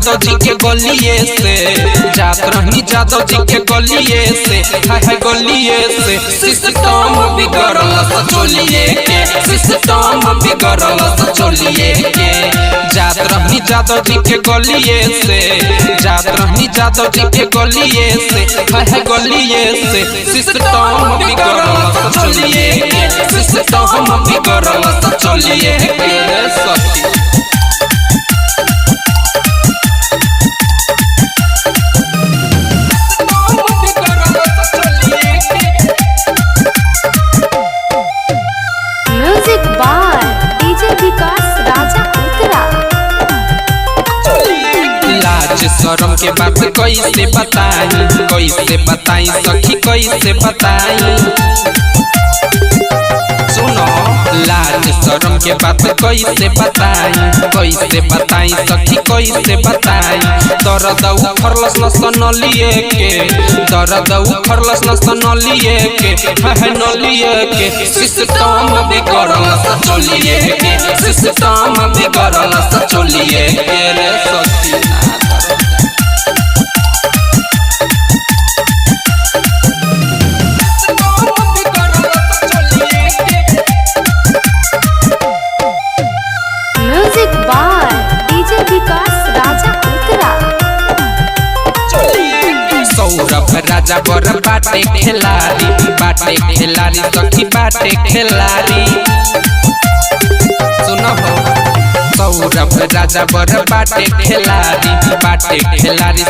जादव जी के गलिए से जात रहनी जादव जी के गलिए से हाय गलिए से सिस्टम बिगड़ल सचोलिए के सिस्टम बिगड़ल सचोलिए के जात रहनी जादव जी के गलिए से जात रहनी जादव जी के गलिए से हाय गलिए से सिस्टम बिगड़ल सचोलिए के सिस्टम बिगड़ल सचोलिए के सती शरम के बात कैसे बताई सखी कैसे बताई सुनो लाज शरम के बात कैसे बताई सखी कैसे बताई दर्द उखड़लस न सनलिए के दर्द उखड़लस न सनलिए के है नलिए के सिस्टम बिगड़ल सचोलिए के सिस्टम बिगड़ल सचोलिए के रे सती सौरभ राजा बर बाटे खिलाड़ी सखी बाटे खिलाड़ी सुनो सौरभ राजा बर बाटे खिलाड़ी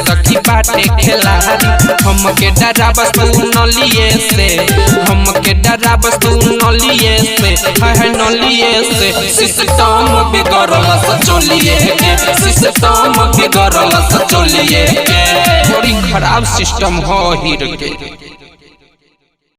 सखी बाटे खिलाड़ी हमके डरा बस तू नलिए से हमके डरा बस तू नलिए से है नलिए से सिस्टम बिगड़ल सचोलिए के सिस्टम बिगड़ल सचोलिए के बड़ी खराब सिस्टम हो हीर के।